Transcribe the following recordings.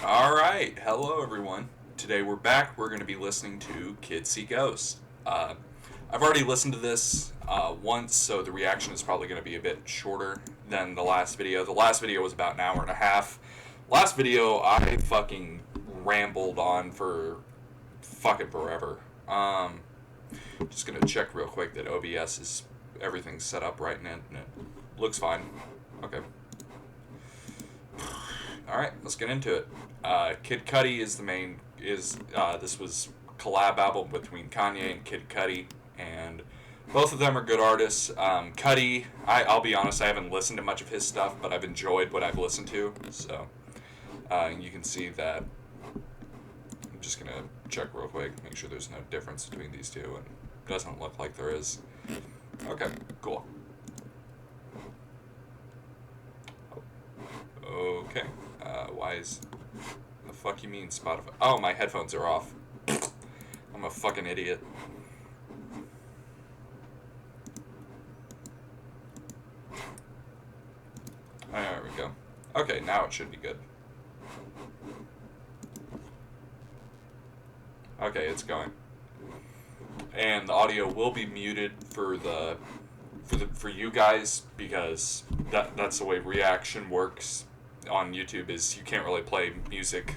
Alright, hello everyone. Today we're back. We're going to be listening to Kids See Ghosts. I've already listened to this once, so the reaction is probably going to be a bit shorter than the last video. The last video was about an hour and a half. Last video, I fucking rambled on for fucking forever. Just going to check real quick that OBS is everything's set up right and it looks fine. Okay. All right, let's get into it. Kid Cudi is the main. This was collab album between Kanye and Kid Cudi, and both of them are good artists. Cudi, I'll be honest, I haven't listened to much of his stuff, but I've enjoyed what I've listened to. So you can see that. I'm just gonna check real quick, make sure there's no difference between these two, and it doesn't look like there is. Okay, cool. Okay. Why is... The fuck you mean Spotify? Oh, my headphones are off. I'm a fucking idiot. There we go. Okay, now it should be good. Okay, it's going. And the audio will be muted for you guys, because that's the way reaction works on YouTube, is you can't really play music.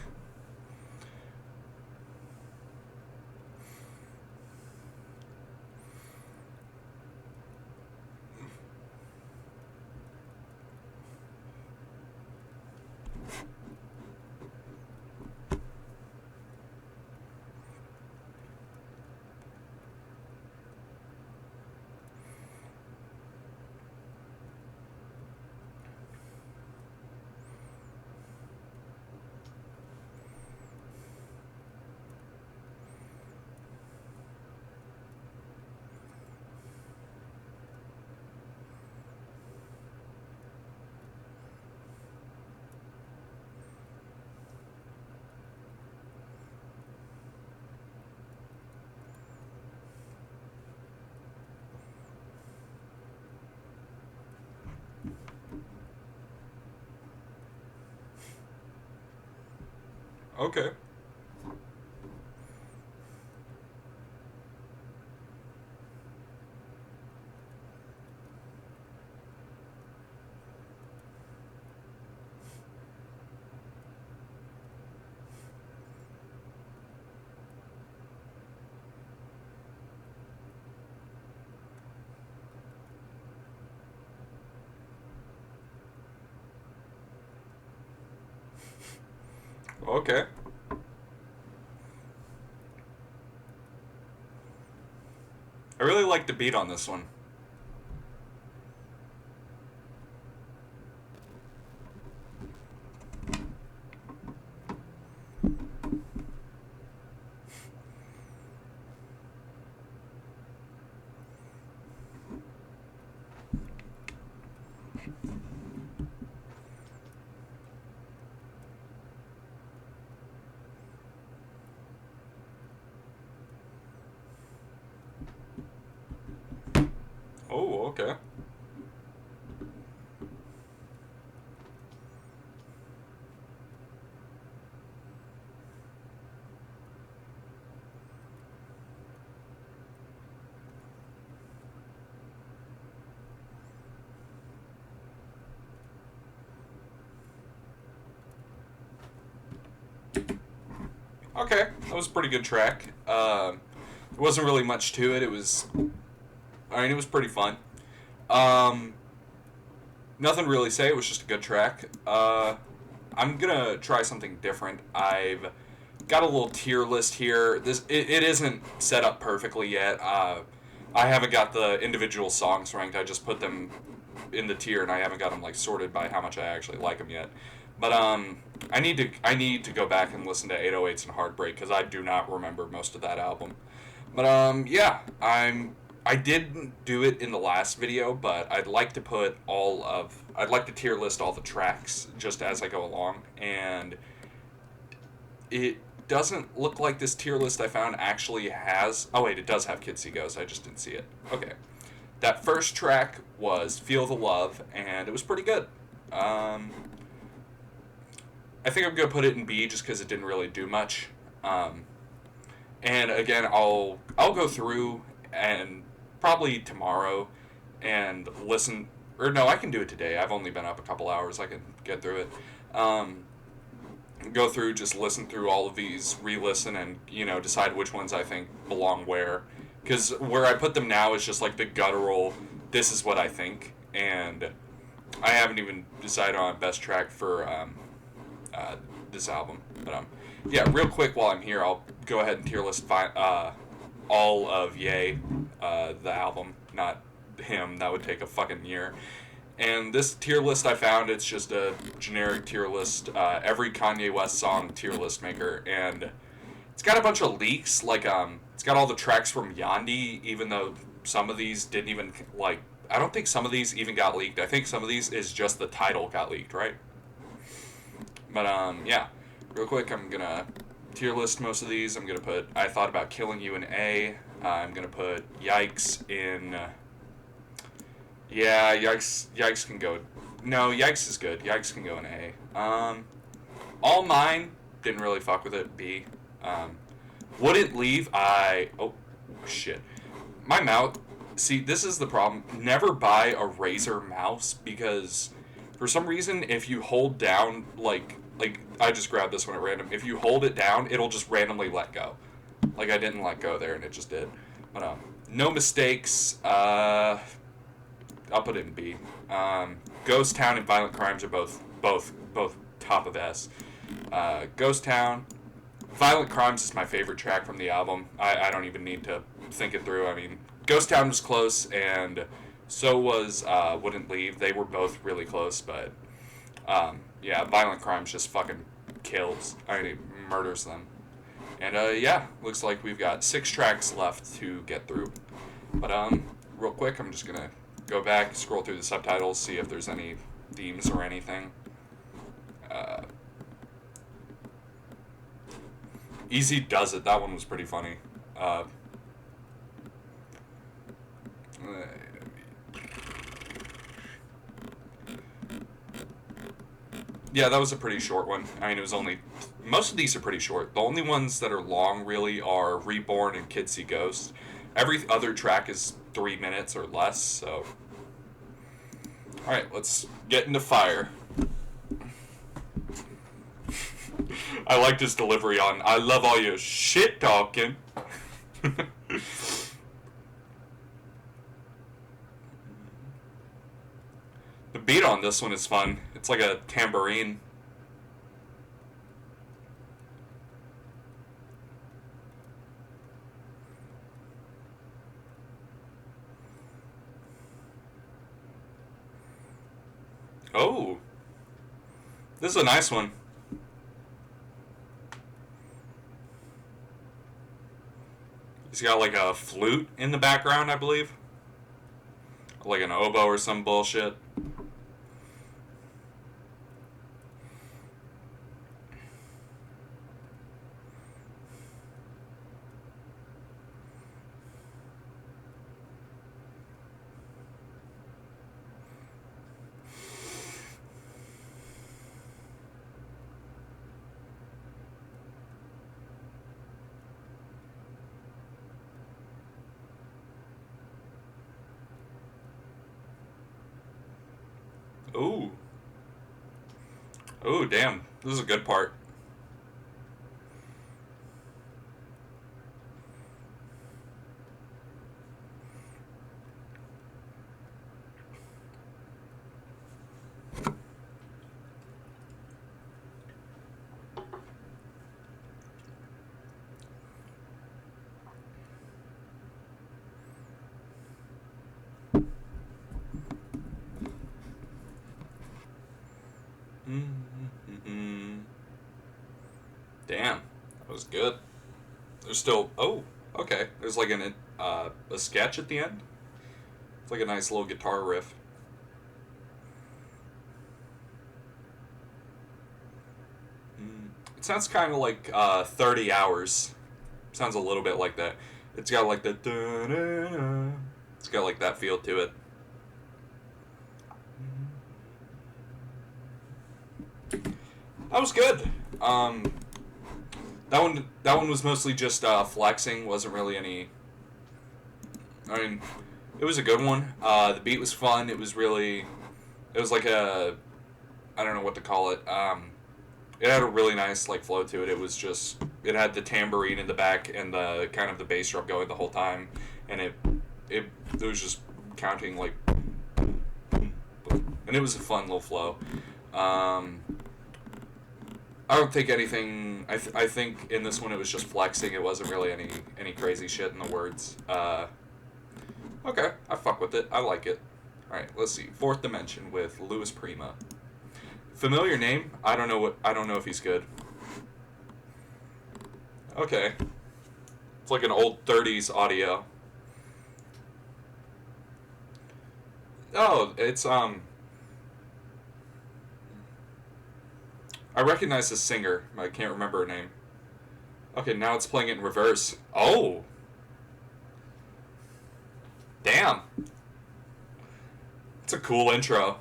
Okay. Okay. I really like the beat on this one. Oh, okay. Okay, that was a pretty good track. There wasn't really much to it. It was, it was pretty fun. Um, Nothing to really say. It was just a good track. I'm gonna try something different. I've got a little tier list here. It isn't set up perfectly yet. I haven't got the individual songs ranked. I just put them in the tier, and I haven't got them like sorted by how much I actually like them yet. But I need to go back and listen to 808s and Heartbreak, because I do not remember most of that album. But yeah, I didn't do it in the last video, but I'd like to tier list all the tracks just as I go along, and it doesn't look like this tier list I found actually has. Oh wait, it does have Kids See Ghosts. I just didn't see it. Okay, that first track was "Feel the Love," and it was pretty good. I think I'm gonna put it in B just because it didn't really do much. And again, I'll go through and probably tomorrow and listen. Or no, I can do it today. I've only been up a couple hours. I can get through it. Um, Go through, just listen through all of these, re-listen, and decide which ones I think belong where. Because where I put them now is just like the guttural. This is what I think, and I haven't even decided on a best track for this album. But yeah, real quick while I'm here, I'll go ahead and tier list all of Ye, the album, not him. That would take a fucking year. And this tier list I found, it's just a generic tier list, every Kanye West song tier list maker, and it's got a bunch of leaks, like, it's got all the tracks from Yandhi, even though some of these didn't even, like, I don't think some of these even got leaked. I think some of these is just the title got leaked, right? But, yeah, real quick, I'm gonna tier list most of these. I'm gonna put I Thought About Killing You in A. I'm gonna put Yikes in... Yeah, Yikes can go. No, Yikes is good. Yikes can go in A. All Mine, didn't really fuck with it. B. Wouldn't Leave, oh, shit. My mouth, see, this is the problem. Never buy a Razer mouse because for some reason, if you hold down, like, I just grabbed this one at random. If you hold it down, it'll just randomly let go. Like, I didn't let go there and it just did. But, No Mistakes, I'll put it in B. Ghost Town and Violent Crimes are both top of S. Ghost Town, Violent Crimes is my favorite track from the album. I don't even need to think it through. I mean, Ghost Town was close, and so was Wouldn't Leave. They were both really close, but yeah, Violent Crimes just fucking kills. I mean, it murders them. And yeah, looks like we've got 6 tracks left to get through. But real quick, I'm just gonna go back, scroll through the subtitles, see if there's any themes or anything. Easy Does It, that one was pretty funny. Yeah, that was a pretty short one. I mean, it was only... Most of these are pretty short. The only ones that are long, really, are Reborn and Kids See Ghosts. Every other track is 3 minutes or less, so... Alright, let's get into Fire. I liked his delivery on, I love all your shit talking. The beat on this one is fun. It's like a tambourine. Oh. This is a nice one. He's got like a flute in the background, I believe. Like an oboe or some bullshit. Ooh. Ooh, damn. This is a good part. Mm-hmm. Damn. That was good. There's still... Oh, okay. There's like a sketch at the end. It's like a nice little guitar riff. It sounds kind of like 30 Hours. Sounds a little bit like that. It's got like the... Da-da-da. It's got like that feel to it. That was good. That one was mostly just flexing. Wasn't really any. I mean, it was a good one. The beat was fun. It was really. It was like a. I don't know what to call it. It had a really nice like flow to it. It was just. It had the tambourine in the back and the kind of the bass drum going the whole time, and it was just counting like. And it was a fun little flow. I don't think anything. I think in this one it was just flexing. It wasn't really any crazy shit in the words. Okay, I fuck with it. I like it. All right, let's see. Fourth Dimension with Louis Prima. Familiar name. I don't know if he's good. Okay, it's like an old '30s audio. Oh, it's I recognize the singer. I can't remember her name. Okay, now it's playing it in reverse. Oh, damn. It's a cool intro.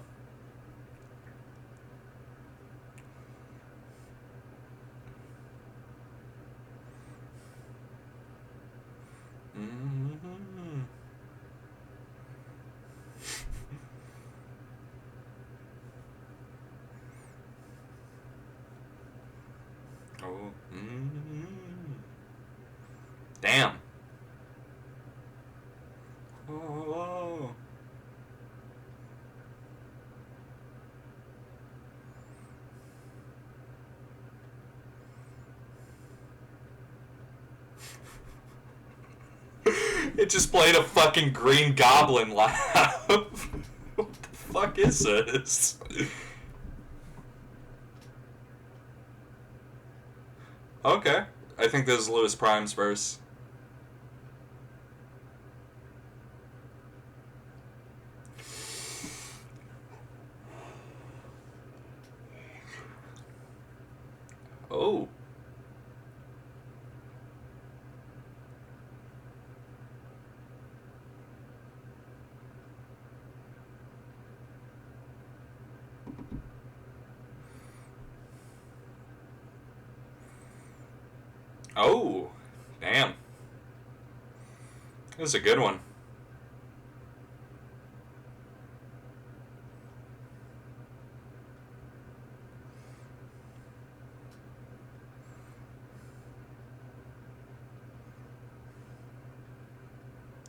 Mm-hmm. Oh. Mm-hmm. Damn. Oh. It just played a fucking Green Goblin laugh. What the fuck is this? Okay. I think this is Lewis Prime's verse. Oh. Oh. Damn. This is a good one.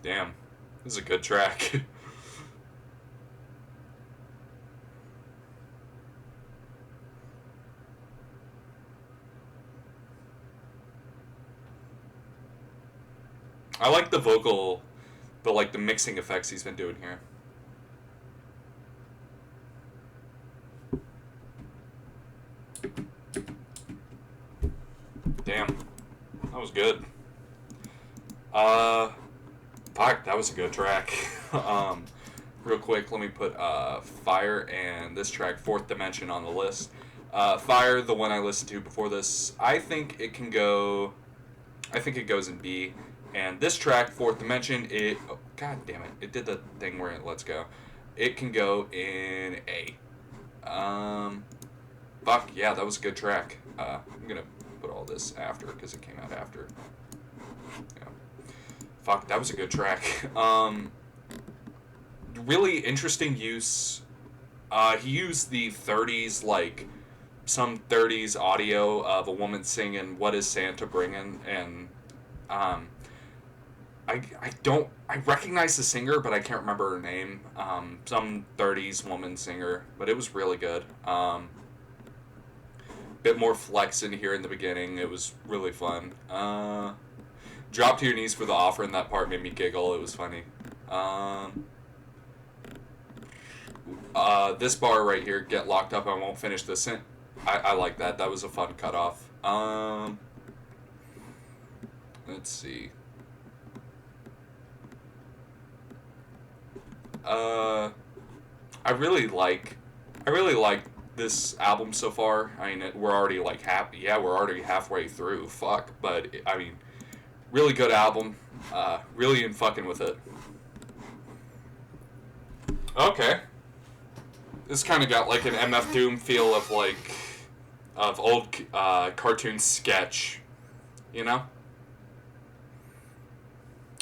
Damn. This is a good track. I like the vocal, the mixing effects he's been doing here. Damn. That was good. Uh, fuck, that was a good track. Real quick, let me put Fire and this track, Fourth Dimension, on the list. Fire, the one I listened to before this, I think it can go. I think it goes in B. And this track, Fourth Dimension, it. Oh, God damn it. It did the thing where it lets go. It can go in A. Fuck, yeah, that was a good track. I'm gonna put all this after because it came out after. Yeah. Fuck, that was a good track. Really interesting use. He used the 30s, like, some 30s audio of a woman singing "What Is Santa Bringing," and I recognize the singer, but I can't remember her name. Some 30s woman singer, but it was really good. Bit more flex in here in the beginning. It was really fun. Drop to your knees for the offer, and that part made me giggle. It was funny. This bar right here, get locked up, I won't finish this. I like that. That was a fun cutoff. Let's see. I really like this album so far. I mean, we're already like happy. Yeah, we're already halfway through. Fuck, but I mean, really good album. Really in fucking with it. Okay. This kind of got like an MF Doom feel of like, of old cartoon sketch, you know?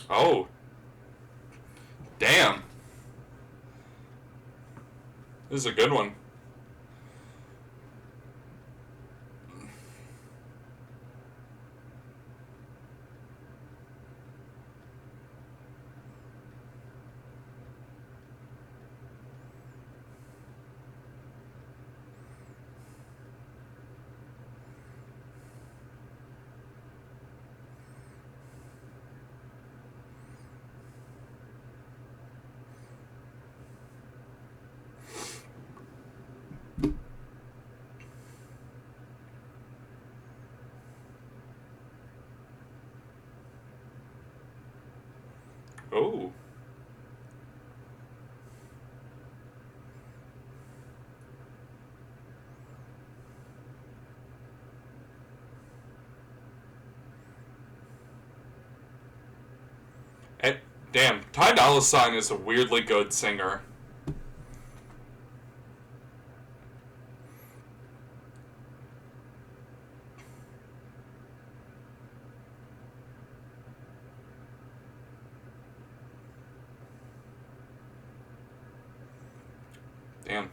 Oh, damn. This is a good one. Oh. And, damn, Ty Dolla $ign is a weirdly good singer. Damn.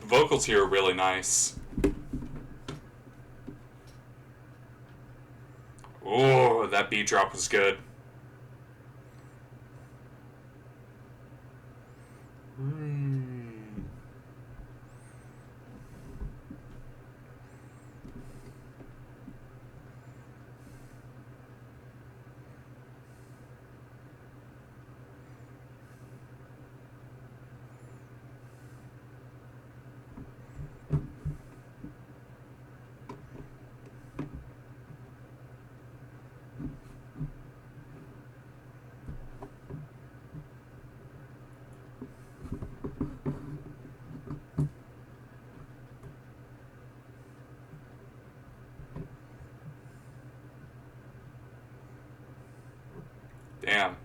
The vocals here are really nice. Oh, that beat drop was good. Damn.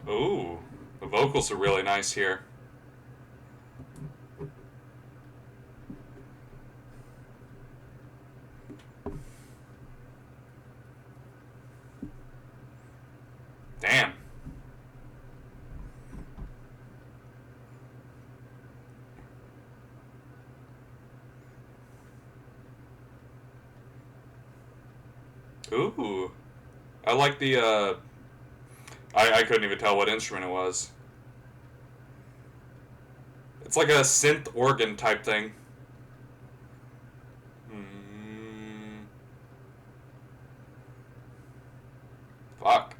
Ooh, the vocals are really nice here. Damn. Ooh. I like the, I couldn't even tell what instrument it was. It's like a synth organ type thing. Fuck.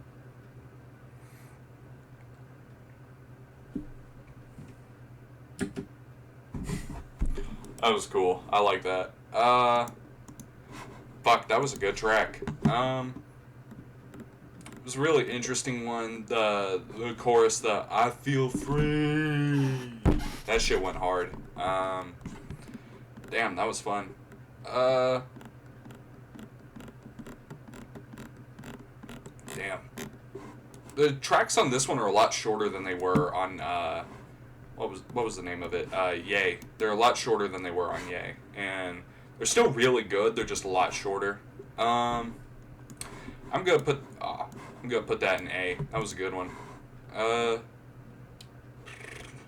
That was cool. I like that. Fuck, that was a good track. It was a really interesting one. The chorus, the I feel free. That shit went hard. Damn, that was fun. Damn. The tracks on this one are a lot shorter than they were on, what was the name of it? Yay. They're a lot shorter than they were on Yay. And they're still really good, they're just a lot shorter. I'm gonna put that in A. That was a good one.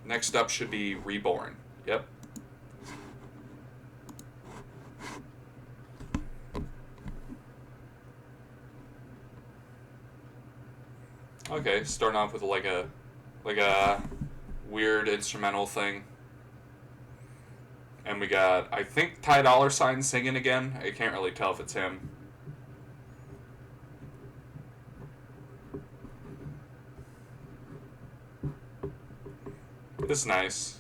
Next up should be Reborn. Yep. Okay, starting off with like a weird instrumental thing. And we got, I think, Ty Dolla $ign singing again. I can't really tell if it's him. This is nice.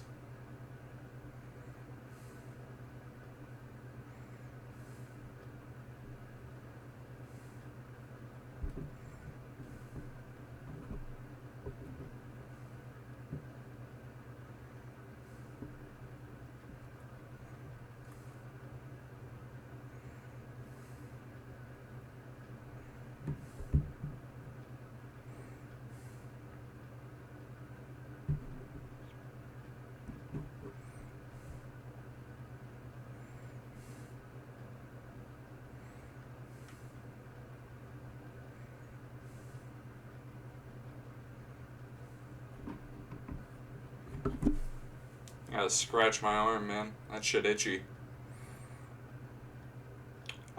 Gotta scratch my arm, man. That shit itchy.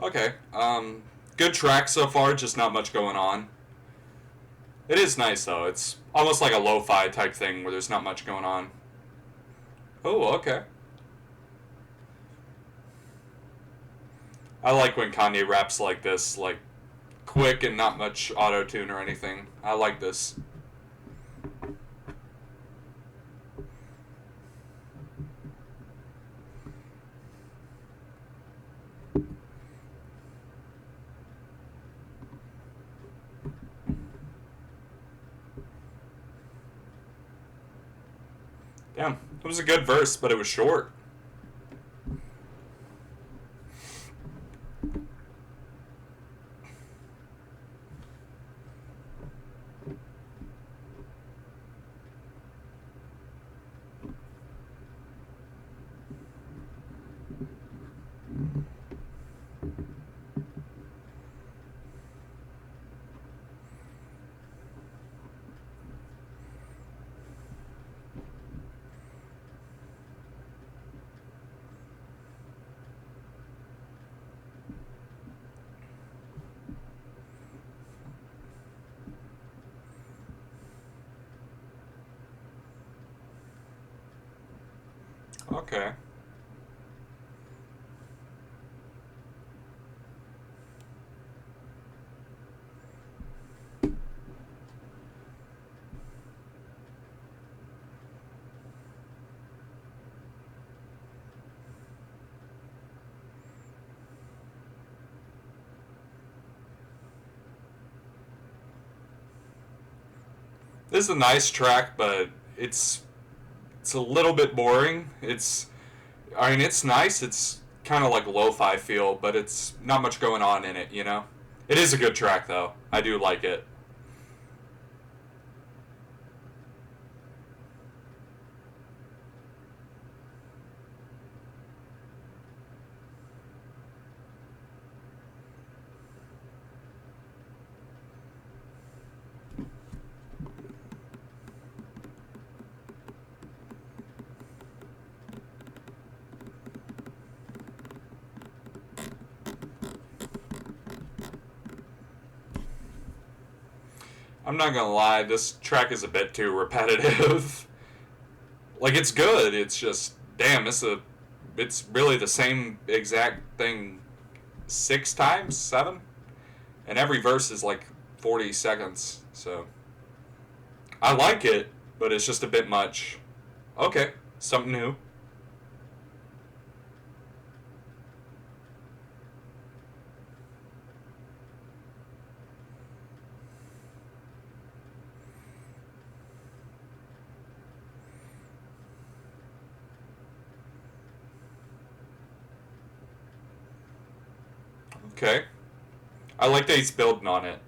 Okay. Good track so far, just not much going on. It is nice though. It's almost like a lo-fi type thing where there's not much going on. Oh, okay. I like when Kanye raps like this, like quick and not much auto tune or anything. I like this. Damn, it was a good verse, but it was short. Okay. This is a nice track, but it's a little bit boring. I mean, it's nice. It's kind of like lo-fi feel, but it's not much going on in it, you know? It is a good track, though. I do like it. I'm not gonna lie, this track is a bit too repetitive. Like, it's good, it's just, damn, it's really the same exact thing 6 times? 7? And every verse is like 40 seconds, so. I like it, but it's just a bit much. Okay, something new. Okay. I like that he's building on it.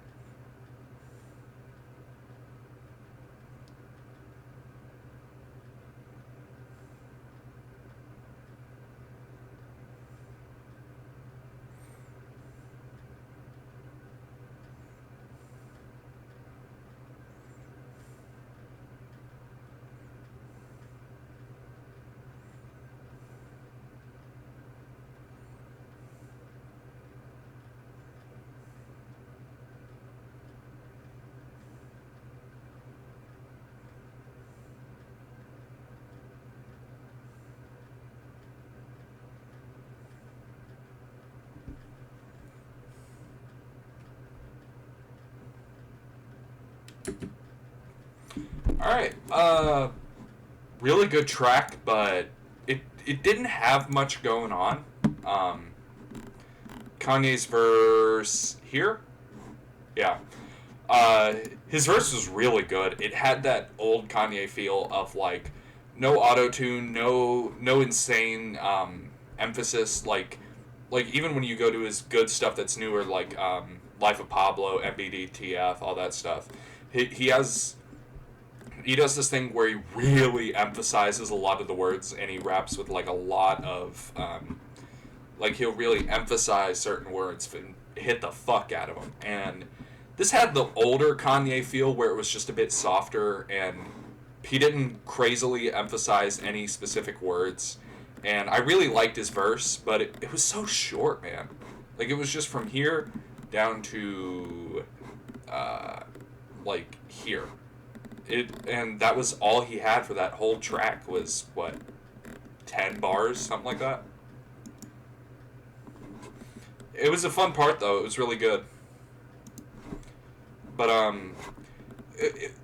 Alright, really good track, but it didn't have much going on. Um, Kanye's verse here? Yeah. Uh, his verse was really good. It had that old Kanye feel of like no auto tune, no insane emphasis. Like even when you go to his good stuff that's newer, like Life of Pablo, MBDTF, all that stuff. He has he does this thing where he really emphasizes a lot of the words and he raps with like a lot of like he'll really emphasize certain words and hit the fuck out of them. And this had the older Kanye feel where it was just a bit softer and he didn't crazily emphasize any specific words, and I really liked his verse, but it was so short, man. Like, it was just from here down to uh, like here. And that was all he had for that whole track was what, 10 bars, something like that. It was a fun part though. It was really good. But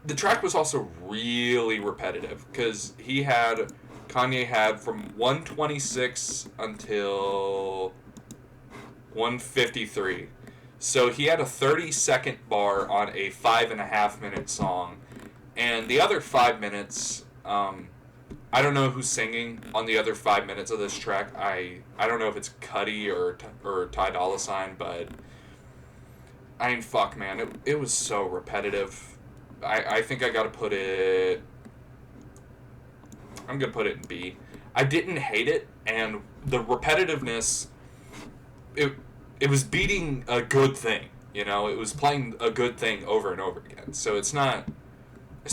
the track was also really repetitive because Kanye had from 126 until 153. So he had a 30-second bar on a 5.5 minute song, and the other 5 minutes, I don't know who's singing on the other 5 minutes of this track. I don't know if it's Cuddy or Ty Dolla Sign, but I mean, fuck, man, it was so repetitive. I think I gotta put it. I'm gonna put it in B. I didn't hate it, and the repetitiveness, it it was beating a good thing. You know, it was playing a good thing over and over again. So it's not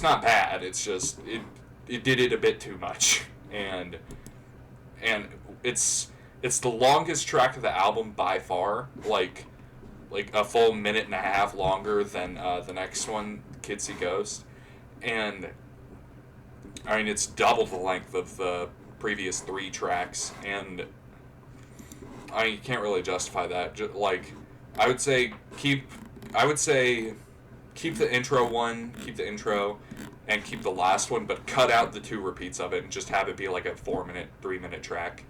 bad. It's just it did it a bit too much, and it's the longest track of the album by far. Like a full minute and a half longer than the next one, Kids See Ghosts, and I mean it's double the length of the previous three tracks, and I mean, you can't really justify that. Like, I would say keep, I would say keep the intro one, keep the intro, and keep the last one, but cut out the two repeats of it and just have it be like a 4 minute, 3 minute track,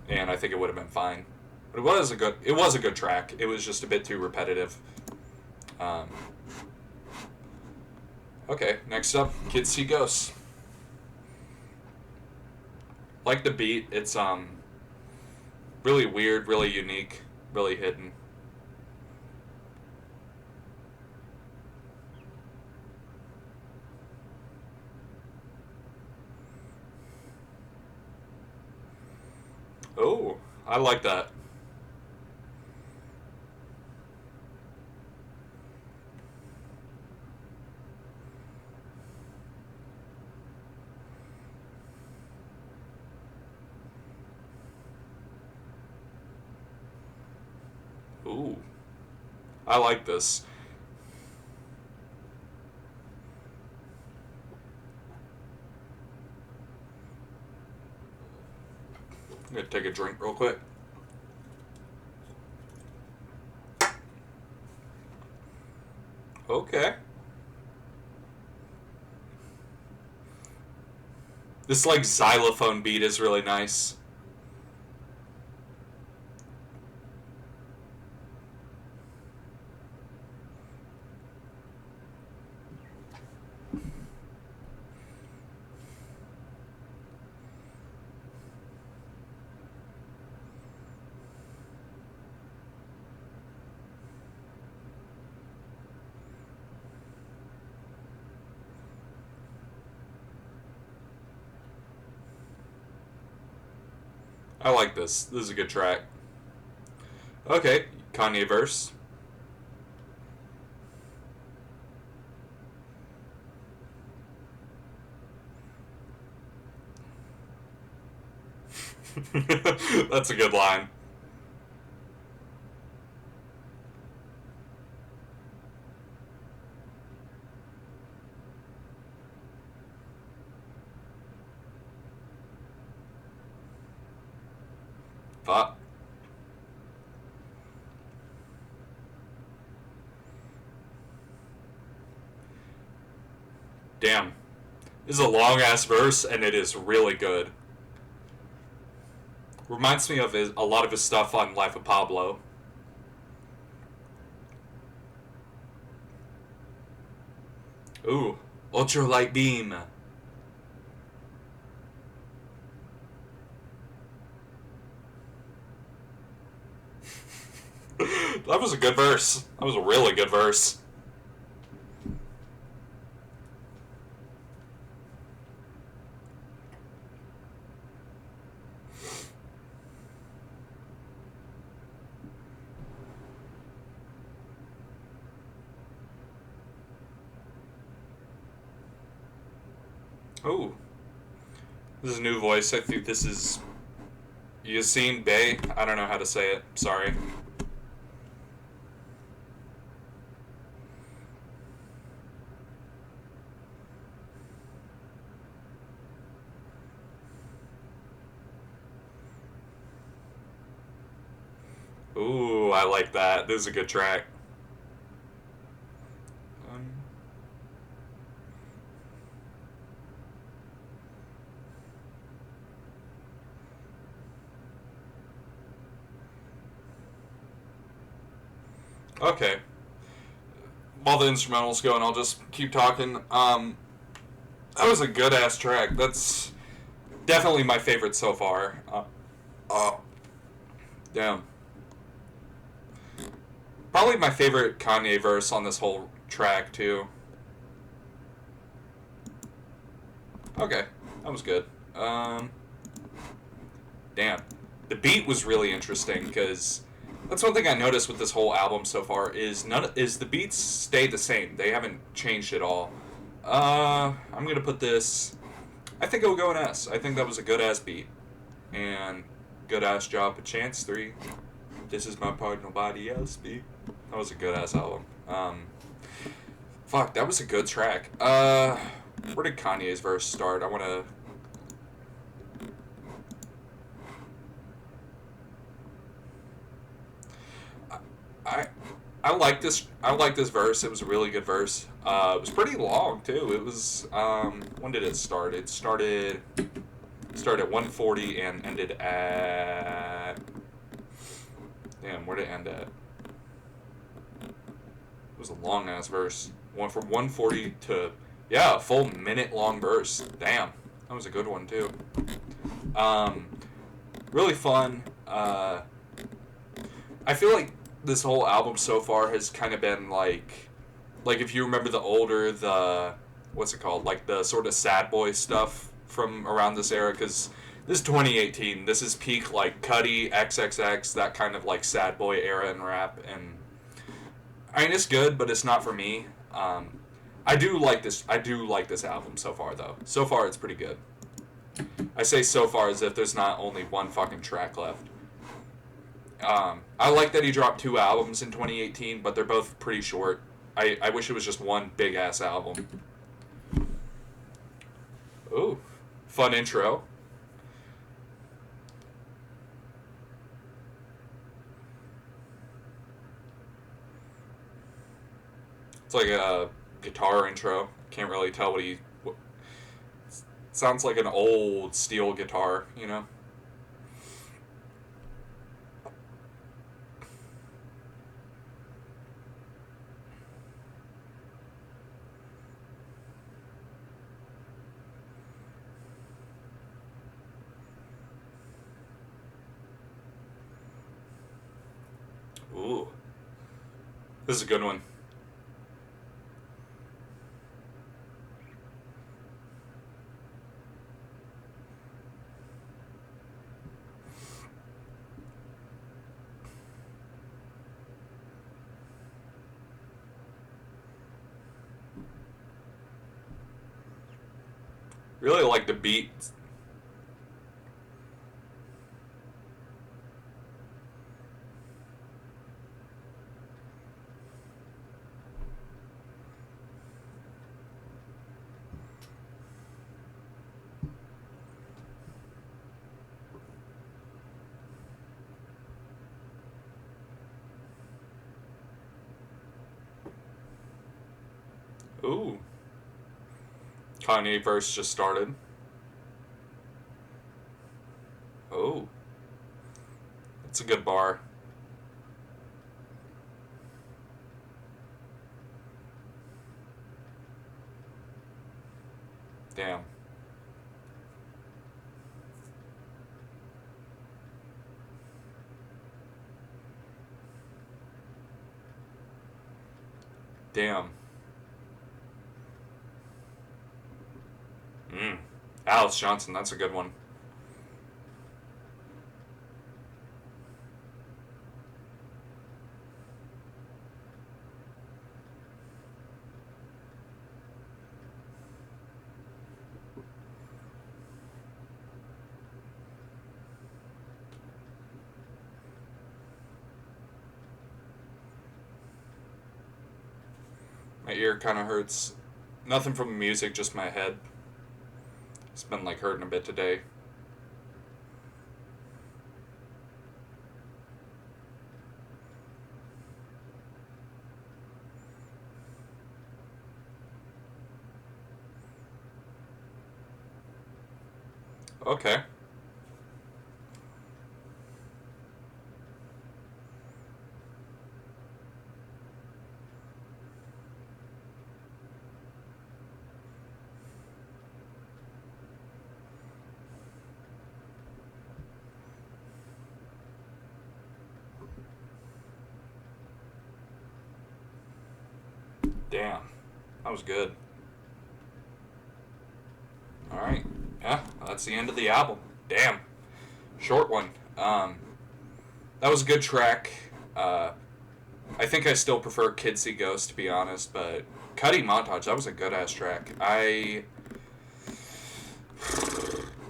and I think it would have been fine. But it was a good track. It was just a bit too repetitive. Um, okay, next up, Kids See Ghosts. Like the beat, it's really weird, really unique, really hidden. Oh, I like that. Ooh, I like this. I'm gonna take a drink real quick. Okay. This like xylophone beat is really nice. I like this. This is a good track. Okay, Kanye verse. That's a good line. Fuck. Damn. This is a long ass verse, and it is really good. Reminds me of a lot of his stuff on Life of Pablo. Ooh, ultralight beam. That was a good verse. That was a really good verse. Ooh, this is a new voice. I think this is Yassine Bey. I don't know how to say it. Sorry. Ooh, I like that. This is a good track. Um, okay. While the instrumental's going, I'll just keep talking. That was a good ass track. That's definitely my favorite so far. Oh, damn. Probably my favorite Kanye verse on this whole track too. Okay, that was good. Um, damn, the beat was really interesting because that's one thing I noticed with this whole album so far is the beats stay the same. They haven't changed at all. I'm gonna put this. I think it'll go an S. I think that was a good ass beat and good ass job at Chance 3. This is my part, nobody else beat. That was a good ass album. Fuck, that was a good track. Where did Kanye's verse start? I wanna. I I like this. I like this verse. It was a really good verse. It was pretty long too. It was. When did it start? It started at 140 and ended at. Damn, where did it end at? It was a long ass verse. Went from 140 to a full minute long verse. Damn, that was a good one too. Um, really fun. I feel like this whole album so far has kind of been like if you remember the what's it called, like the sort of sad boy stuff from around this era, because this is 2018. This is peak like Cudi, XXX, that kind of like sad boy era in rap, and I mean it's good, but it's not for me. I do like this. I do like this album so far, though. So far, it's pretty good. I say so far as if there's not only one fucking track left. I like that he dropped 2 albums in 2018, but they're both pretty short. I wish it was just one big ass album. Ooh, fun intro. It's like a guitar intro. Can't really tell what he. Sounds like an old steel guitar, you know? Ooh, this is a good one. Really like the beat. Ooh, Kanye verse just started. Oh, it's a good bar. Damn. Damn. Mm. Alice Johnson, that's a good one. My ear kind of hurts. Nothing from the music, just my head. It's been like hurting a bit today. Okay. Damn. That was good. Alright. Yeah, that's the end of the album. Damn. Short one. That was a good track. I think I still prefer Kids See Ghosts, to be honest, but Cuddy Montage, that was a good ass track. I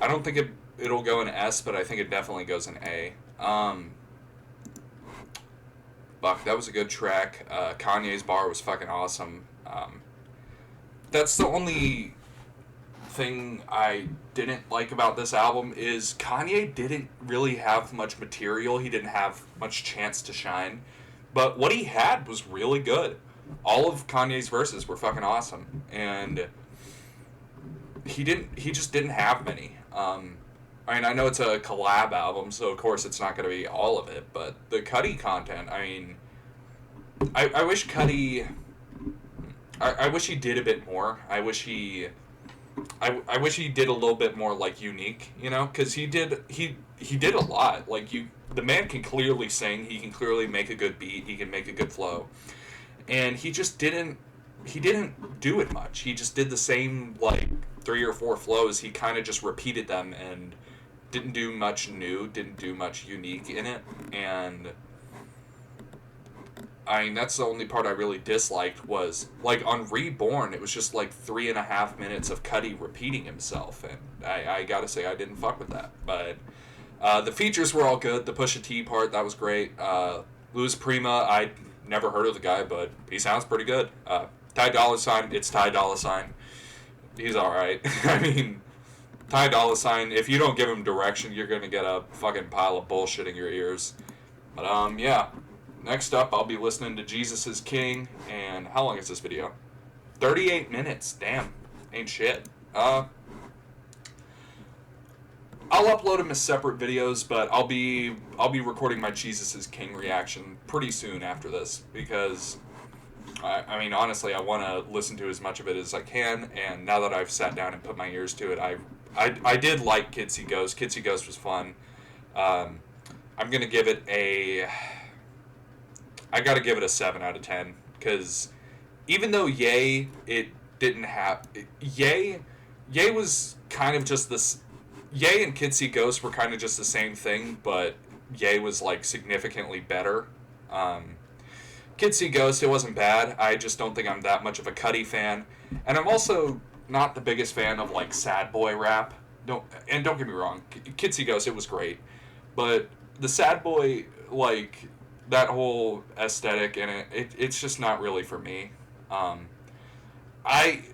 don't think it'll go in S, but I think it definitely goes in A. Fuck, that was a good track. Kanye's bar was fucking awesome. That's the only thing I didn't like about this album is Kanye didn't really have much material. He didn't have much chance to shine. But what he had was really good. All of Kanye's verses were fucking awesome. And he just didn't have many. I mean, I know it's a collab album, so of course it's not going to be all of it, but the Cuddy content, I mean, I wish Cuddy, I wish he did a bit more. I wish he did a little bit more, like, unique, you know, because he did a lot. Like, the man can clearly sing, he can clearly make a good beat, he can make a good flow, and he didn't do it much. He just did the same, like, 3 or 4 flows. He kind of just repeated them and didn't do much new, didn't do much unique in it, and I mean, that's the only part I really disliked was, like, on Reborn, it was just, like, 3.5 minutes of Cuddy repeating himself, and I gotta say, I didn't fuck with that, but the features were all good. The Pusha T part, that was great. Louis Prima, I never heard of the guy, but he sounds pretty good. Ty Dolla $ign, it's Ty Dolla $ign. He's alright. I mean, Ty Dolla $ign, if you don't give him direction, you're gonna get a fucking pile of bullshit in your ears. But, yeah. Next up, I'll be listening to Jesus is King, and how long is this video? 38 minutes. Damn. Ain't shit. I'll upload them as separate videos, but I'll be recording my Jesus is King reaction pretty soon after this, because I mean, honestly, I want to listen to as much of it as I can, and now that I've sat down and put my ears to it, I did like Kids See Ghosts. Kids See Ghosts was fun. I'm gonna give it I gotta give it a 7 out of 10, because even though Ye was kind of just this. Ye and Kids See Ghosts were kind of just the same thing, but Ye was, like, significantly better. Kids See Ghosts, it wasn't bad. I just don't think I'm that much of a Cuddy fan. And I'm also not the biggest fan of, like, sad boy rap. Don't get me wrong, Kids See Ghosts, it was great. But the sad boy, like, that whole aesthetic in it's just not really for me. I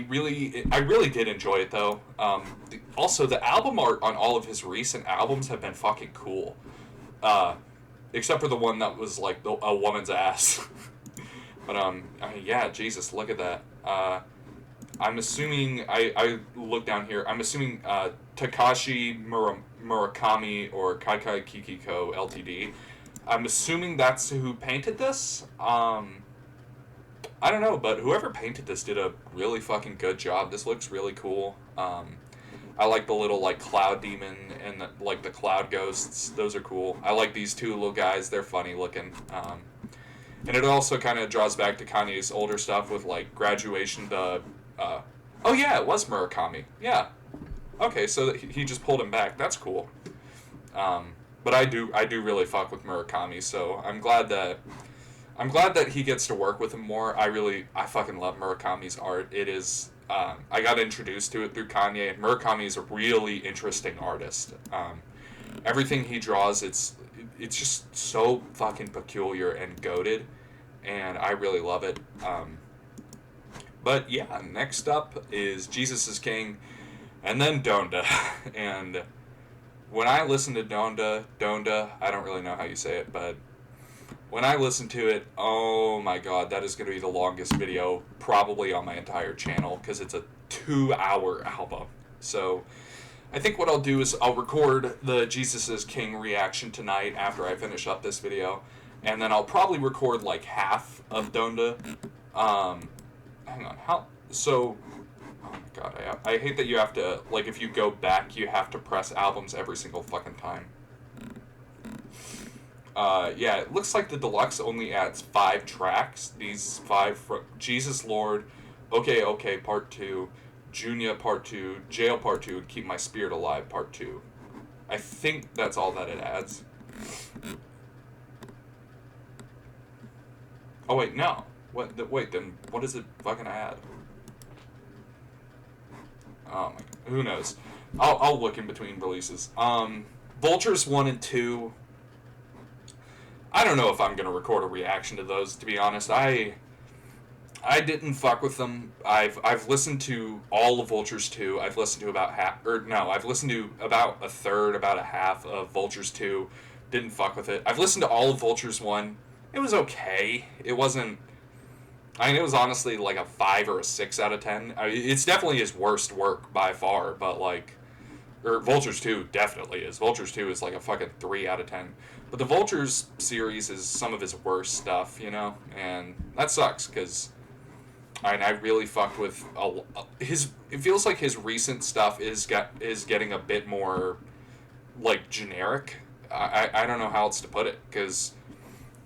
really did enjoy it, though. Also, the album art on all of his recent albums have been fucking cool. Except for the one that was, like, a woman's ass. But, I mean, yeah, Jesus, look at that. I'm assuming, I look down here, I'm assuming Takashi Murakami or Kaikai Kikiko Ltd. I'm assuming that's who painted this. I don't know, but whoever painted this did a really fucking good job. This looks really cool. I like the little, like, cloud demon and the cloud ghosts. Those are cool. I like these two little guys. They're funny looking. And it also kind of draws back to Kanye's older stuff with, like, Graduation. Oh yeah, it was Murakami. Yeah. Okay, so he just pulled him back. That's cool. But I do really fuck with Murakami, so I'm glad that he gets to work with him more. I fucking love Murakami's art. It is, I got introduced to it through Kanye, and Murakami is a really interesting artist. Everything he draws, it's just so fucking peculiar and goated, and I really love it. But yeah, next up is Jesus is King, and then Donda. And when I listen to Donda, I don't really know how you say it, but when I listen to it, oh my god, that is going to be the longest video probably on my entire channel because it's a 2-hour album. So I think what I'll do is I'll record the Jesus is King reaction tonight after I finish up this video, and then I'll probably record like half of Donda. Hang on, how? So, oh my god, I hate that you have to, like, if you go back, you have to press albums every single fucking time. Yeah, it looks like the deluxe only adds 5 tracks. These 5 from Jesus Lord, Okay Okay Part 2, Junia Part 2, Jail Part 2, and Keep My Spirit Alive Part 2. I think that's all that it adds. Oh wait, no. Wait, then what does it fucking add? Oh my god, who knows? I'll look in between releases. Vultures 1 and 2. I don't know if I'm gonna record a reaction to those, to be honest. I didn't fuck with them. I've listened to all of Vultures 2. I've listened to about I've listened to about a third, about a half of Vultures 2. Didn't fuck with it. I've listened to all of Vultures 1. It was okay. It wasn't, I mean, it was honestly like a 5 or a 6 out of 10. I mean, it's definitely his worst work by far, but like, or Vultures 2 definitely is. Vultures 2 is like a fucking 3 out of 10. But the Vultures series is some of his worst stuff, you know? And that sucks, because I really fucked with his. It feels like his recent stuff is getting a bit more like generic. I don't know how else to put it, because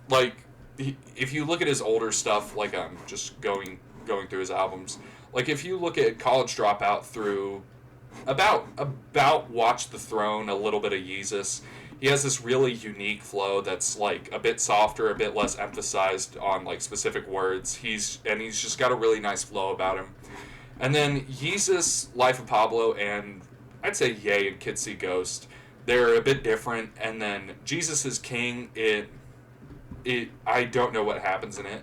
like if you look at his older stuff, like I'm just going through his albums. Like if you look at College Dropout through about Watch the Throne, a little bit of Yeezus, he has this really unique flow that's like a bit softer, a bit less emphasized on like specific words. He's just got a really nice flow about him. And then Yeezus, Life of Pablo, and I'd say Ye and Kids See Ghost, they're a bit different. And then Jesus is King, I don't know what happens in it,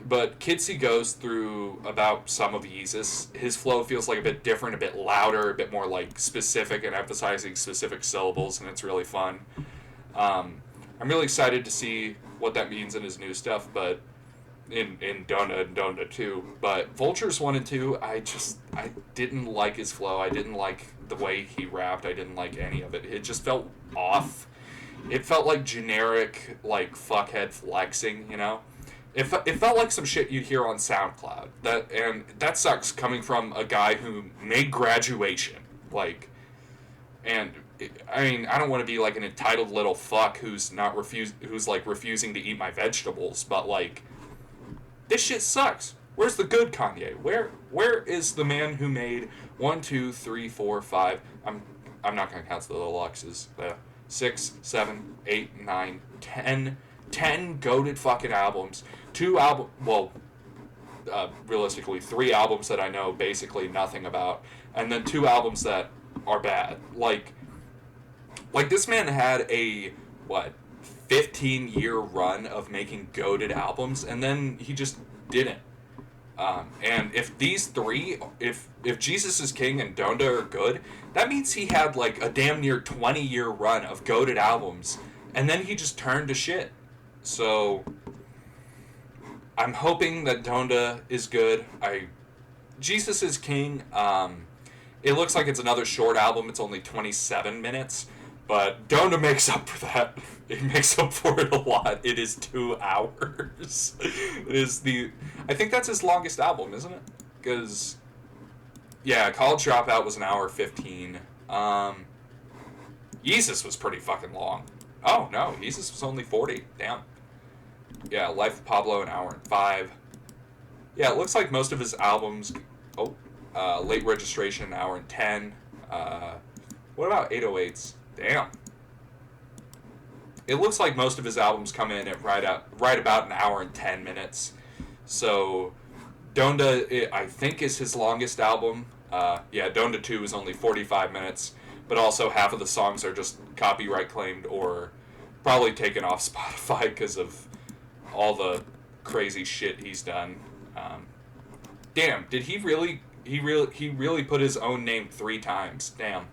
but Kids See Ghost through about some of Yeezus, his flow feels like a bit different, a bit louder, a bit more like specific and emphasizing specific syllables, and it's really fun. I'm really excited to see what that means in his new stuff, but in Donda and Donda 2. But Vultures 1 and 2, I didn't like his flow. I didn't like the way he rapped. I didn't like any of it. It just felt off. It felt like generic, like, fuckhead flexing, you know? It felt like some shit you'd hear on SoundCloud. That sucks coming from a guy who made Graduation. Like, and I mean, I don't want to be like an entitled little fuck who's like refusing to eat my vegetables, but like, this shit sucks. Where's the good Kanye? Where is the man who made 1, 2, 3, 4, 5? I'm not gonna count the deluxes. 6, 7, 8, 9, 10 goated fucking albums. Realistically, 3 albums that I know basically nothing about, and then 2 albums that are bad. Like this man had a 15-year run of making goated albums, and then he just didn't. And if these 3, if Jesus is King and Donda are good, that means he had like a damn near 20-year run of goated albums, and then he just turned to shit. So I'm hoping that Donda is good. Jesus is King, it looks like it's another short album. It's only 27 minutes. But Donda makes up for that. It makes up for it a lot. It is 2 hours. I think that's his longest album, isn't it? Because, yeah, College Dropout was 1 hour 15. Yeezus was pretty fucking long. Oh, no, Yeezus was only 40. Damn. Yeah, Life of Pablo, 1 hour and 5. Yeah, it looks like most of his albums... Late Registration, 1 hour and 10. What about 808s? Damn. It looks like most of his albums come in at right about 1 hour and 10 minutes. So, Donda, I think, is his longest album. Donda 2 is only 45 minutes, but also half of the songs are just copyright claimed or probably taken off Spotify because of all the crazy shit he's done. Damn, did he really? He really put his own name 3 times. Damn,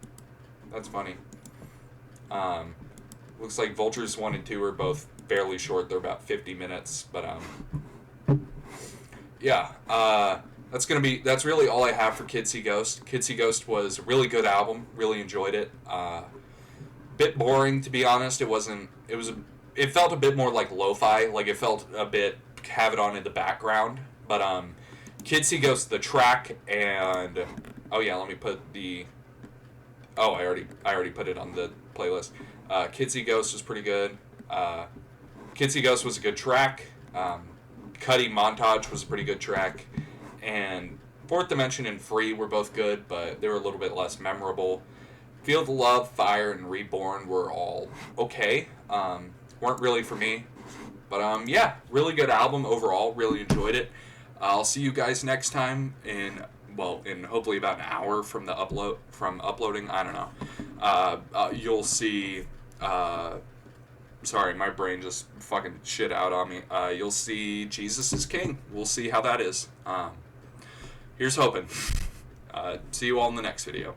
that's funny. Um, Looks like Vultures 1 and 2 are both fairly short. They're about 50 minutes, but yeah. That's really all I have for Kids See Ghost. Kids See Ghost was a really good album. Really enjoyed it. Bit boring, to be honest. It wasn't. It felt a bit more like lo-fi. Like, it felt a bit have it on in the background. But Kids See Ghost, the track, and oh yeah, let me put the. Oh, I already put it on the playlist. Kids See Ghost was pretty good. Kids See Ghost was a good track. Cuddy Montage was a pretty good track. And Fourth Dimension and Free were both good, but they were a little bit less memorable. Feel the Love, Fire, and Reborn were all okay. Weren't really for me. But yeah, really good album overall. Really enjoyed it. I'll see you guys next time in hopefully about an hour from uploading. I don't know. You'll see. Sorry, my brain just fucking shit out on me. You'll see Jesus is King. We'll see how that is. Here's hoping. See you all in the next video.